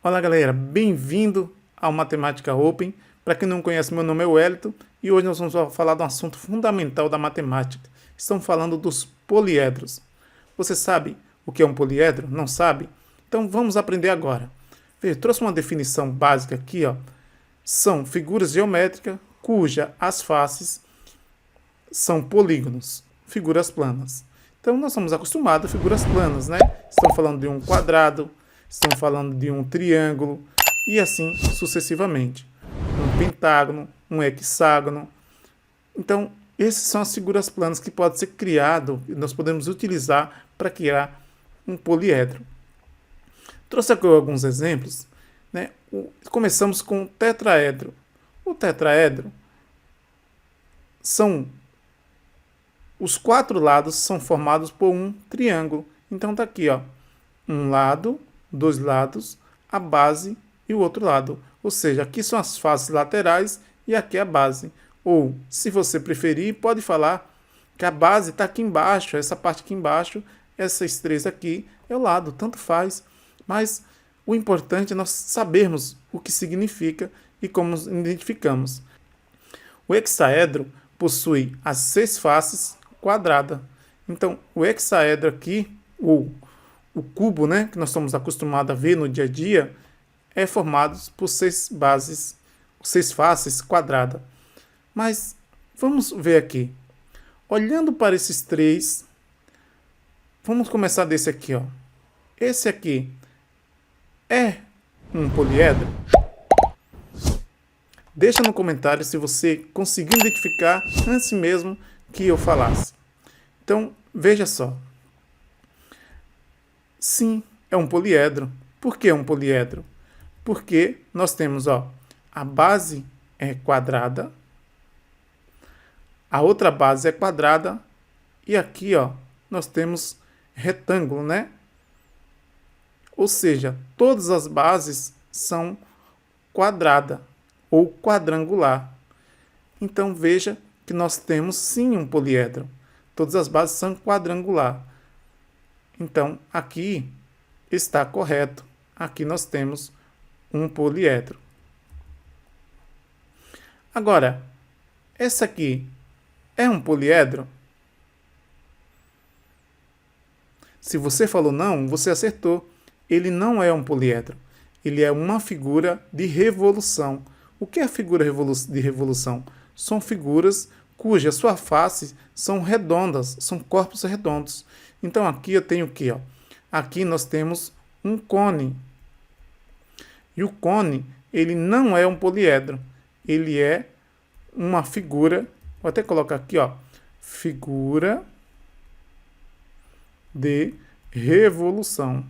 Olá galera, bem-vindo ao Matemática Open. Para quem não conhece, meu nome é Wellington e hoje nós vamos falar de um assunto fundamental da matemática. Estamos falando dos poliedros. Você sabe o que é um poliedro? Não sabe? Então vamos aprender agora. Veja, trouxe uma definição básica aqui, ó. São figuras geométricas cuja as faces são polígonos, figuras planas. Então nós estamos acostumados a figuras planas, né? Estamos falando de um quadrado, estamos falando de um triângulo e assim sucessivamente. Um pentágono, um hexágono. Então, essas são as figuras planas que podem ser criado, nós podemos utilizar para criar um poliedro. Trouxe aqui alguns exemplos, né? Começamos com o tetraedro. O tetraedro os quatro lados são formados por um triângulo. Então tá aqui, ó, um lado, dois lados, a base e o outro lado. Ou seja, aqui são as faces laterais e aqui é a base. Ou, se você preferir, pode falar que a base está aqui embaixo, essa parte aqui embaixo, essas três aqui é o lado, tanto faz. Mas o importante é nós sabermos o que significa e como nos identificamos. O hexaedro possui as 6 faces quadradas. Então, o hexaedro aqui, ou o cubo, né, que nós estamos acostumados a ver no dia a dia, é formado por 6 bases, 6 faces quadradas. Mas vamos ver aqui. Olhando para esses três, vamos começar desse aqui, ó. Esse aqui é um poliedro? Deixa no comentário se você conseguiu identificar antes mesmo que eu falasse. Então, veja só. Sim, é um poliedro. Por que é um poliedro? Porque nós temos, ó, a base é quadrada, a outra base é quadrada e aqui, ó, nós temos retângulo, né? Ou seja, todas as bases são quadradas ou quadrangular. Então veja que nós temos sim um poliedro. Todas as bases são quadrangular. Então aqui está correto. Aqui nós temos um poliedro. Agora, essa aqui é um poliedro? Se você falou não, você acertou. Ele não é um poliedro. Ele é uma figura de revolução. O que é a figura de revolução? São figuras cuja sua face são redondas, são corpos redondos. Então aqui eu tenho o quê? Ó? Aqui nós temos um cone. E o cone, ele não é um poliedro. Ele é uma figura, vou até colocar aqui, ó, figura de revolução.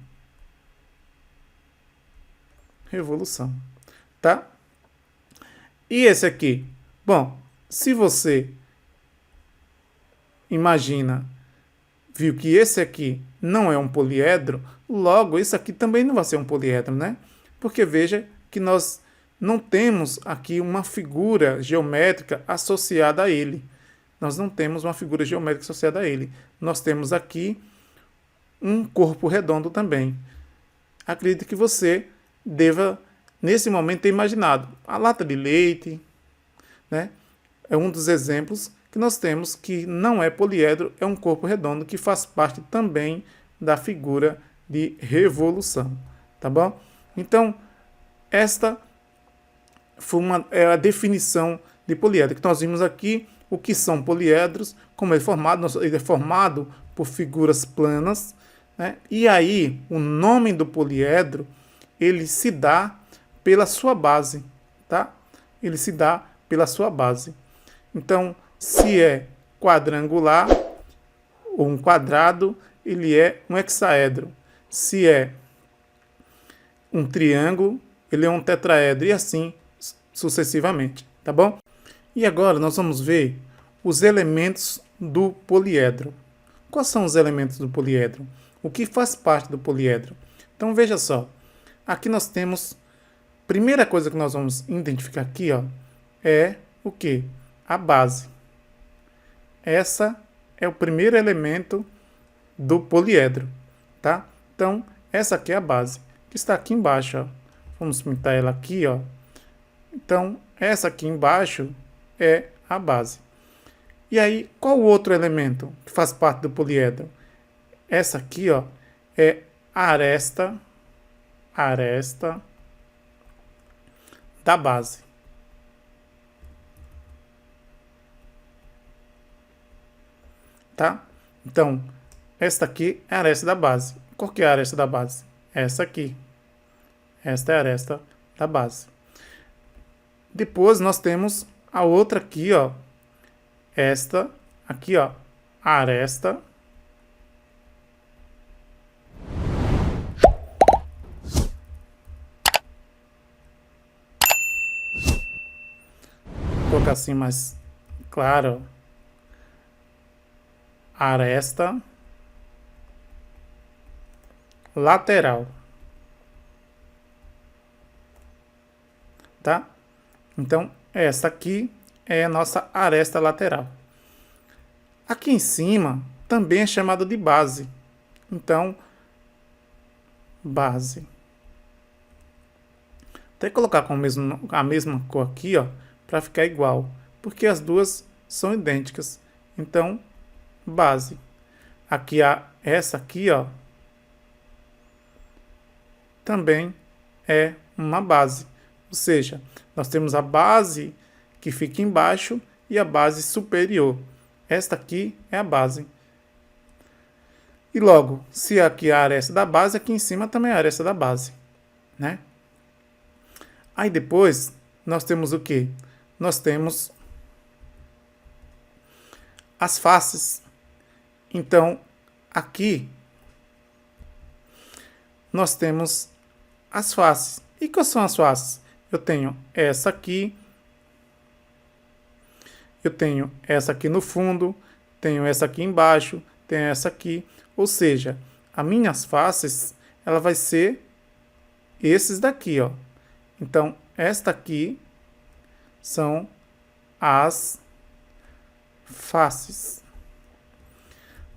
Revolução, tá? E esse aqui? Bom, se você viu que esse aqui não é um poliedro, logo esse aqui também não vai ser um poliedro, né? Porque veja que nós não temos aqui uma figura geométrica associada a ele. Nós não temos uma figura geométrica associada a ele. Nós temos aqui um corpo redondo também. Acredito que você deva, nesse momento, ter imaginado a lata de leite, né? É um dos exemplos que nós temos que não é poliedro, é um corpo redondo que faz parte também da figura de revolução, tá bom? Então, esta é a definição de poliedro, que nós vimos aqui o que são poliedros, como é formado. Ele é formado por figuras planas, né? E aí, o nome do poliedro, ele se dá pela sua base, tá? Ele se dá pela sua base. Então, se é quadrangular ou um quadrado, ele é um hexaedro. Se é um triângulo, ele é um tetraedro e assim sucessivamente, tá bom? E agora nós vamos ver os elementos do poliedro. Quais são os elementos do poliedro? O que faz parte do poliedro? Então veja só, aqui nós temos, primeira coisa que nós vamos identificar aqui, ó, é o que? A base. Essa é o primeiro elemento do poliedro, tá? Então, essa aqui é a base, que está aqui embaixo, ó. Vamos pintar ela aqui, ó. Então, essa aqui embaixo é a base. E aí, qual o outro elemento que faz parte do poliedro? Essa aqui, ó, é a aresta da base. Tá? Então, esta aqui é a aresta da base. Qual que é a aresta da base? Essa aqui. Esta é a aresta da base. Depois nós temos a outra aqui, ó. Esta aqui, ó. A aresta vou colocar assim mais claro. Aresta lateral. Tá? Então, essa aqui é a nossa aresta lateral. Aqui em cima também é chamado de base. Então, base. Até colocar com a mesma cor aqui, ó, para ficar igual, porque as duas são idênticas. Então, base. Aqui essa aqui, ó, também é uma base. Ou seja, nós temos a base que fica embaixo e a base superior. Esta aqui é a base. E logo, se aqui é a aresta da base, aqui em cima também é a aresta da base, né? Aí depois, nós temos o quê? Nós temos as faces. Então, aqui, nós temos as faces. E quais são as faces? Eu tenho essa aqui, eu tenho essa aqui no fundo, tenho essa aqui embaixo, tenho essa aqui. Ou seja, as minhas faces, ela vai ser esses daqui, ó. Então, esta aqui são as faces.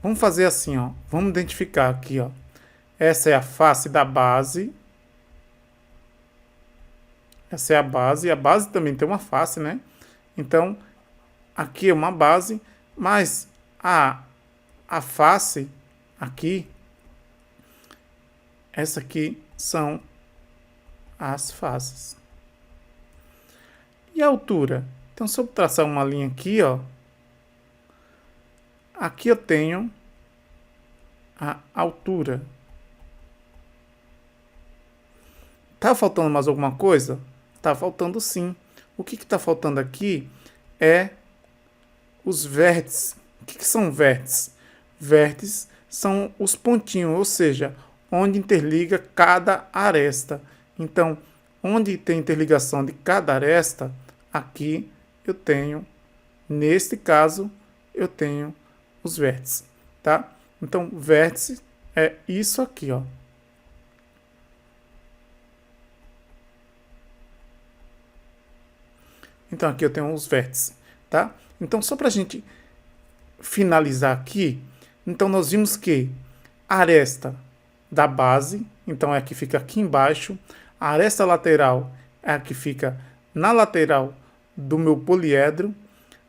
Vamos fazer assim, ó. Vamos identificar aqui, ó. Essa é a face da base. Essa é a base. E a base também tem uma face, né? Então, aqui é uma base, mas a face aqui, essa aqui são as faces. E a altura? Então, se eu traçar uma linha aqui, ó, aqui eu tenho a altura. Tá faltando mais alguma coisa? Tá faltando sim. O que está faltando aqui é os vértices. O que são vértices? Vértices são os pontinhos, ou seja, onde interliga cada aresta. Então, onde tem interligação de cada aresta, aqui eu tenho, neste caso, eu tenho os vértices, tá? Então, vértice é isso aqui, ó. Então, aqui eu tenho os vértices, tá? Então, só para a gente finalizar aqui, então nós vimos que a aresta da base, então é a que fica aqui embaixo, a aresta lateral é a que fica na lateral do meu poliedro.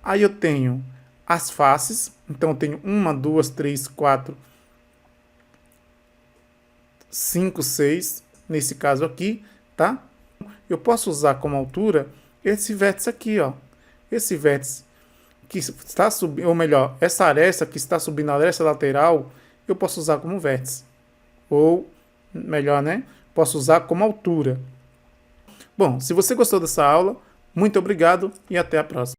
Aí eu tenho as faces, então eu tenho 1, 2, 3, 4, 5, 6, nesse caso aqui, tá? Eu posso usar como altura esse vértice aqui, ó. Esse vértice que está subindo, ou melhor, essa aresta que está subindo a aresta lateral, eu posso usar como vértice. Ou, melhor, né? Posso usar como altura. Bom, se você gostou dessa aula, muito obrigado e até a próxima.